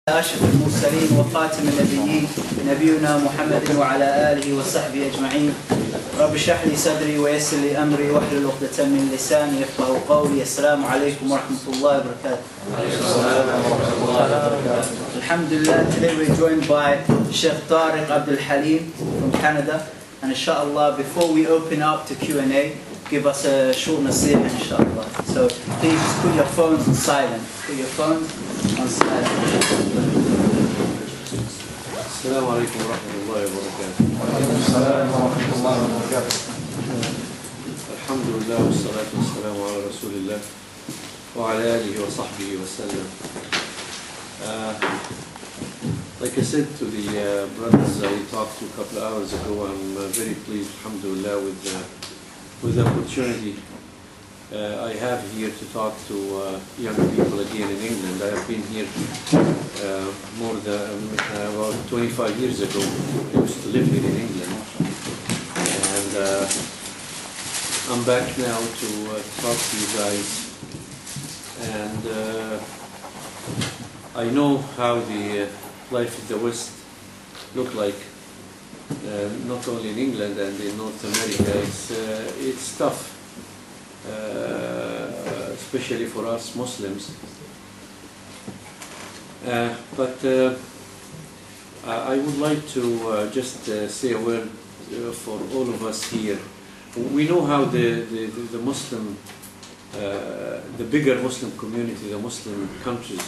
أشرف المرسلين وخاتم النبيين نبينا محمد وعلى آله وصحبه أجمعين. رب اشرح لي صدري ويسر لي أمري واحلل عقدة من لساني يفقهوا قولي. السلام عليكم ورحمة الله وبركاته. Alhamdulillah, today we're joined by Sheikh Tariq Abdul Haleem from Canada, and inshallah before we open up to Q&A, give us a short nasiha inshallah. So please just put your phones on silent. Put your phones on silent. السلام عليكم ورحمة الله وبركاته. الحمد لله والصلاة والسلام على رسول الله وعلى آله وصحبه وسلم. Like I said to the brothers I talked to a couple of hours ago, I'm very pleased, alhamdulillah, with the opportunity I have here to talk to young people again in England. I have been here more than about 25 years ago. I used to live here in England, and I'm back now to talk to you guys. And I know how the life in the West look like, not only in England and in North America. It's tough. Especially for us Muslims. But I would like to just say a word for all of us here. We know how the Muslim, the bigger Muslim community, the Muslim countries,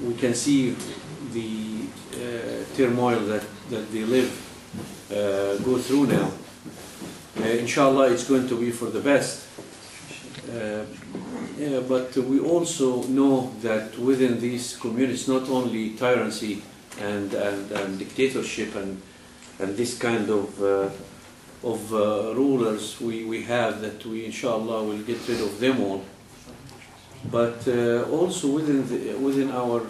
we can see the turmoil that they live, go through now. Inshallah, it's going to be for the best. But we also know that within these communities, not only tyranny and dictatorship and this kind of rulers we have, that we inshallah will get rid of them all. But also within our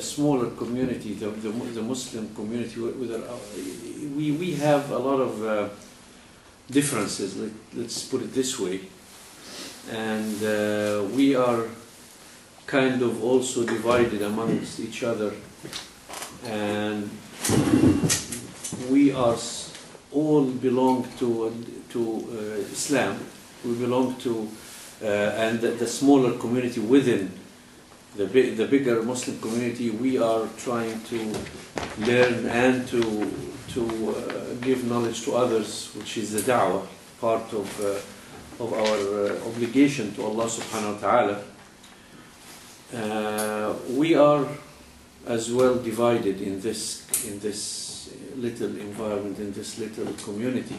smaller community, the Muslim community, we have a lot of differences. Let's put it this way. And we are kind of also divided amongst each other, and we are all belong to Islam. We belong to and the smaller community within the bigger Muslim community. We are trying to learn and to give knowledge to others, which is the da'wah, part of our obligation to Allah subhanahu wa ta'ala. We are as well divided in this little environment, in this little community.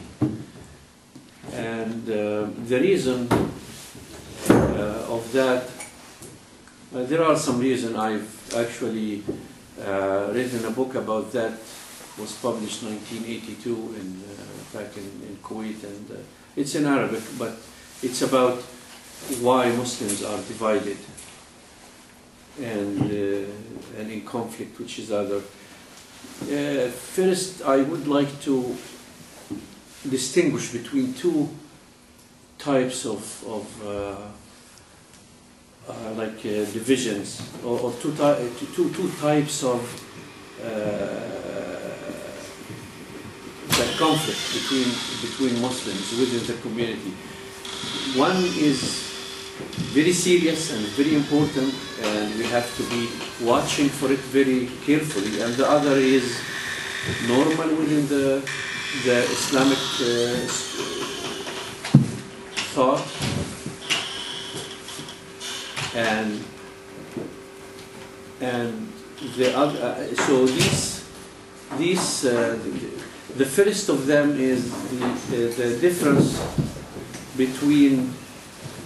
And the reason of that, there are some reasons. I've actually written a book about that. Was published 1982 back in Kuwait, and it's in Arabic, but it's about why Muslims are divided and in conflict with each other. First, I would like to distinguish between two types of divisions, or two types of conflict between Muslims within the community. One is very serious and very important, and we have to be watching for it very carefully, and the other is normal within the Islamic thought, and the other. So these the first of them is the difference between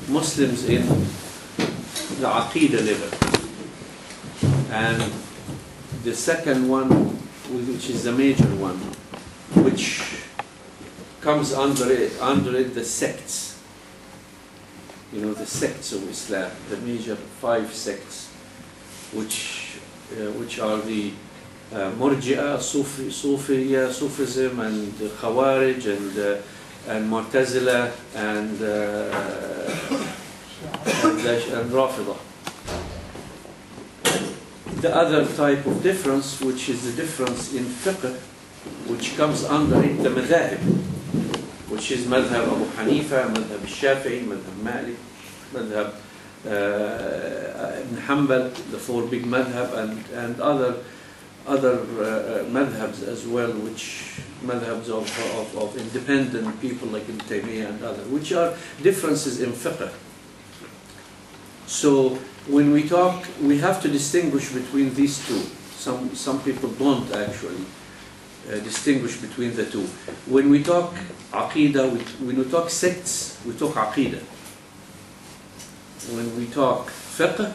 Muslims in the Aqidah level, and the second one, which is the major one, which comes under it the sects. You know, the sects of Islam, the major 5 sects, which are the Murji'ah, Sufism, and Khawarij, and Mu'tazila, and Rafidah. the other type of difference, which is the difference in fiqh, which comes under it the madhahib, which is madhab Abu Hanifa, madhab Shafi'i, madhab Malik, madhab Ibn Hanbal, the four big madhab, and other madhabs as well, which madhabs of independent people like Ibn Taymiyyah and others, which are differences in fiqh. So when we talk, we have to distinguish between these two. Some people don't actually distinguish between the two. When we talk aqidah, when we talk sects, we talk aqidah. When we talk fiqh,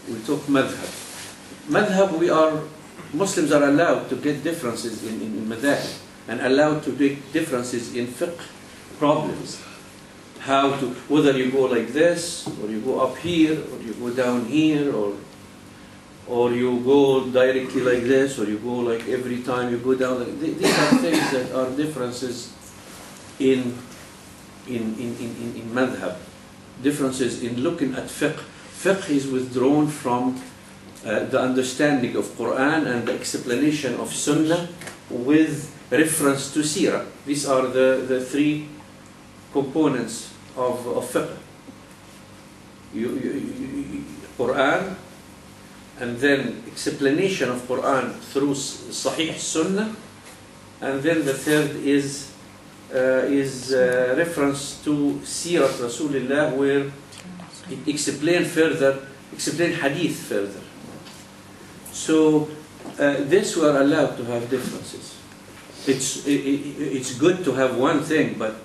we talk madhab. Madhab, Muslims are allowed to get differences in madhab, and allowed to get differences in fiqh problems. How to, whether you go like this, or you go up here, or you go down here, or you go directly like this, or you go like every time you go down. These are things that are differences in madhab. Differences in looking at fiqh. Fiqh is withdrawn from the understanding of Quran and the explanation of Sunnah with reference to Seerah. These are the three components of fiqh. Quran, and then explanation of Quran through Sahih Sunnah, and then the third is reference to Seerah Rasulullah, where it explain hadith further. So this we are allowed to have differences. It's good to have one thing, but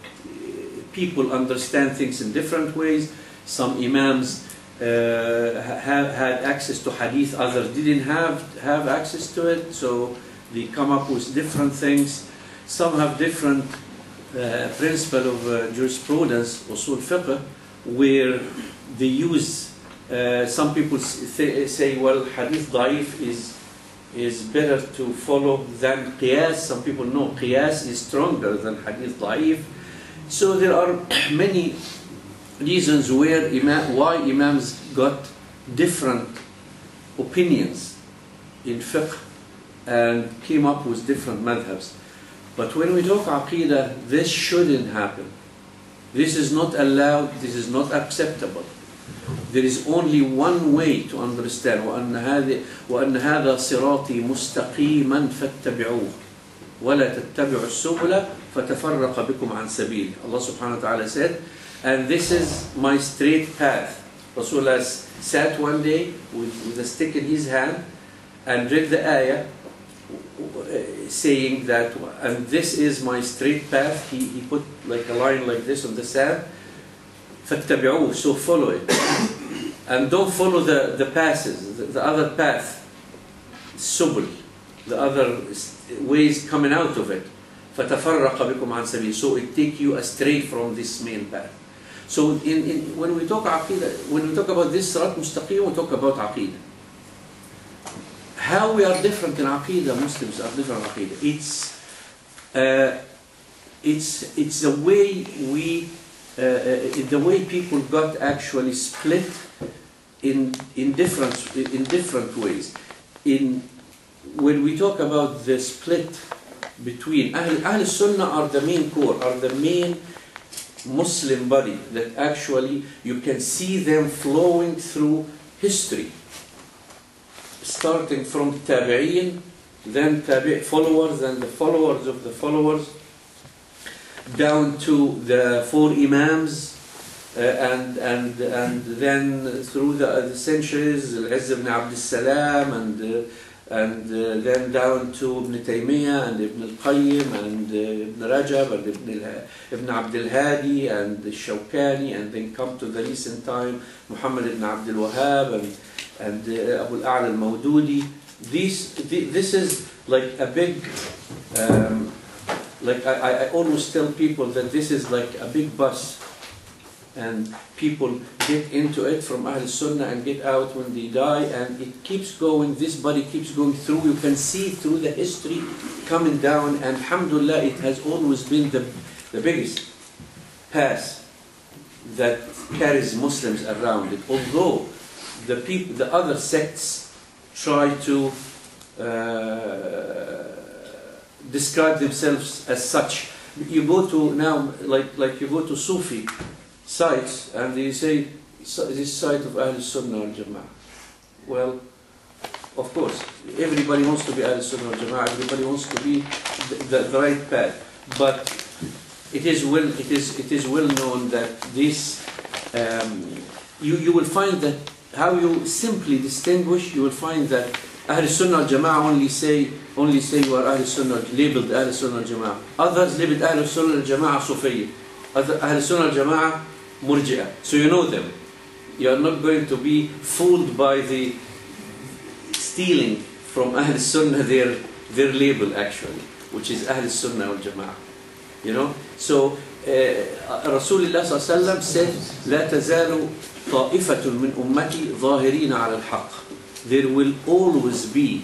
people understand things in different ways. Some imams had access to hadith, others didn't have access to it, so they come up with different things. Some have different principle of jurisprudence, usul fiqh, where they use, some people say, well, hadith da'if is better to follow than qiyas. Some people know qiyas is stronger than hadith da'if. So there are many reasons why imams got different opinions in fiqh and came up with different madhabs. But when we talk aqidah, this shouldn't happen. This is not allowed, this is not acceptable. There is only one way to understand. وَأَنَّ هَذَا صِرَاطِي مُسْتَقِيمًا فَاتَّبِعُوهُ وَلَا تَتَّبِعُوا السُّبُلَ فَتَفَرَّقَ بِكُمْ عَنْ سَبِيلِهِ. Allah subhanahu wa ta'ala said, and this is my straight path. Rasulullah sat one day with a stick in his hand and read the ayah saying that, and this is my straight path. He put like a line like this on the sand. فَاتَّبِعُوهُ, so follow it. And don't follow the passes, the other path, subul, the other ways coming out of it. فَتَفَرَّقَ بِكُمْ عَنْ سَبِيلِهِ, so it take you astray from this main path. So when we talk aqidah, when we talk about this sirat mustaqim, we talk about aqidah. How we are different in aqidah, Muslims are different in aqidah. It's the way the way people got actually split in different ways. When we talk about the split between Ahl Sunnah are the main core, are the main Muslim body that actually you can see them flowing through history, starting from Tabi'in, then followers, and the followers of the followers, down to the four Imams, and then through the centuries, Al-Izz ibn Abdul Salam, and then down to Ibn Taymiyyah and Ibn al-Qayyim and Ibn Rajab and Ibn Abdul Hadi and Shawkani, and then come to the recent time Muhammad ibn Abdul Wahhab and Abu al-A'la al-Mawdudi. This is like a big, like I always tell people that this is like a big bus, and people get into it from Ahl Sunnah and get out when they die, and it keeps going, this body keeps going through. You can see through the history coming down, and alhamdulillah, it has always been the biggest path that carries Muslims around it. Although the other sects try to describe themselves as such. You go to now, like you go to Sufi sites and they say this site of Ahl Sunnah wal Jama'ah. Well, of course, everybody wants to be Ahl Sunnah wal Jama'ah. Everybody wants to be the right path. But it is well known that this you will find that how you simply distinguish. You will find that Ahl Sunnah wal Jama'ah only say you are Ahl Sunnah, labeled Ahl Sunnah wal Jama'ah. Others labeled Ahl Sunnah wal Jama'ah Sufiyya. Other Ahl Sunnah wal Jama'ah Murji'ah. So you know them. You are not going to be fooled by the stealing from Ahl Sunnah their label actually, which is Ahl Sunnah wal Jama'ah. You know. So Rasulullah sallallahu alaihi wasallam said, "لا تزال طائفة من أمتي ظاهرين على الحق." There will always be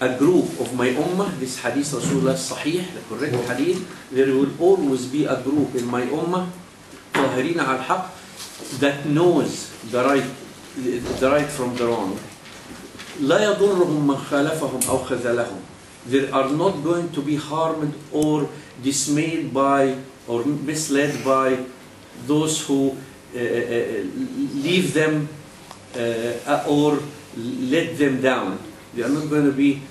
a group of my ummah. This hadith Rasulullah Sahih, the correct hadith. There will always be a group in my ummah ظاهرين على الحق that knows the right from the wrong. لا يضرهم من خالفهم أو خذلهم. They are not going to be harmed or dismayed by or misled by those who leave them or let them down. They are not going to be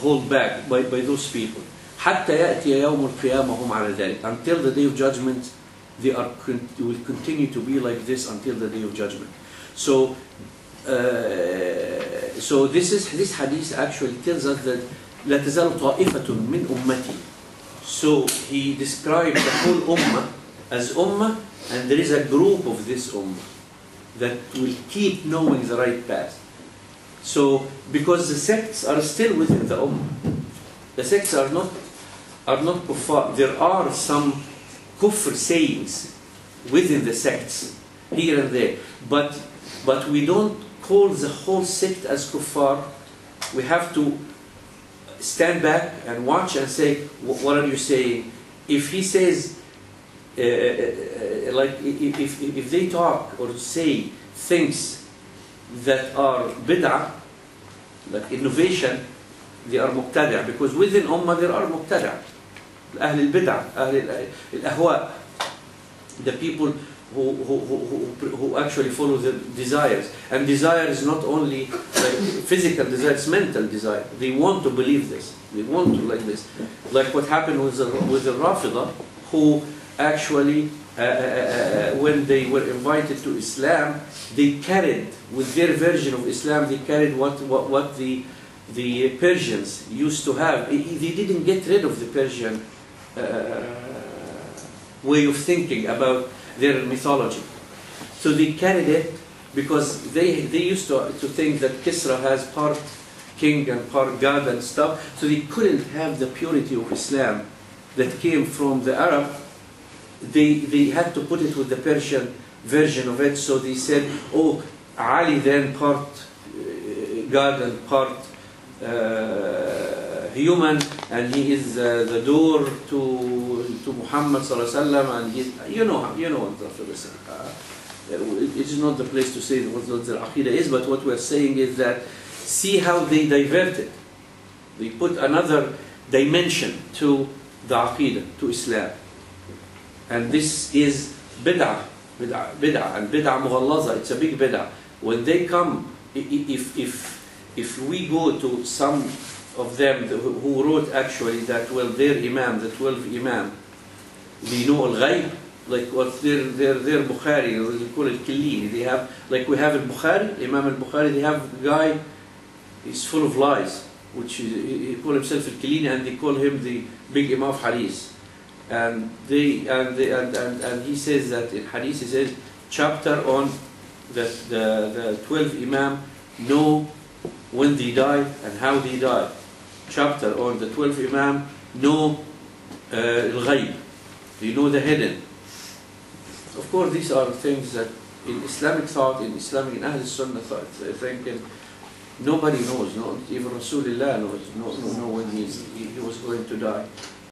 held back by those people. حتى يأتي يوم القيامة هم على ذلك. Until the day of judgment, they will continue to be like this until the day of judgment. So, this hadith actually tells us that لا تزال طائفة من أمتي. So he described the whole ummah as ummah, and there is a group of this ummah that will keep knowing the right path. So, because the sects are still within the ummah, the sects are not kuffar. There are some kufr sayings within the sects here and there, but we don't call the whole sect as kuffar. We have to stand back and watch and say, what are you saying? If he says, like if they talk or say things that are bid'ah, like innovation, they are muqtada', because within ummah there are muqtada', Ahl al-bid'ah, Ahl al-ahwa, the people who actually follow their desires. And desire is not only like physical desire, it's mental desire. They want to believe this. They want to like this. Like what happened with the Rafida, who actually, when they were invited to Islam, they carried, with their version of Islam, they carried what the Persians used to have. They didn't get rid of the Persian way of thinking about their mythology. So they carried it because they used to think that Kisra has part king and part god and stuff. So they couldn't have the purity of Islam that came from the Arab. They had to put it with the Persian version of it. So they said, oh, Ali then part god and part human, and he is the door to Muhammad sallallahu alaihi wasallam, and he, you know what the Rasul said. It is not the place to say what the aqidah is, but what we are saying is that see how they diverted. They put another dimension to the aqidah, to Islam, and this is bid'ah, and bid'ah mughallaza. It's a big bid'ah. When they come, if we go to some of them who wrote actually that, well, their imam, the 12 imam, they know al-ghayb, like what their Bukhari, or they call it Killini. They have, like we have al-Bukhari, Imam al-Bukhari, they have a guy, he's full of lies, which he call himself al-Killini, and they call him the big imam of hadith. And he says that in hadith, he says, chapter on the 12 imam know when they die and how they die. Chapter on the 12 imam know al-ghayb, they know the hidden. Of course, these are things that in Islamic thought, in Ahl Sunnah thought, thinking, nobody knows, not even Rasulullah knows, no when he was going to die.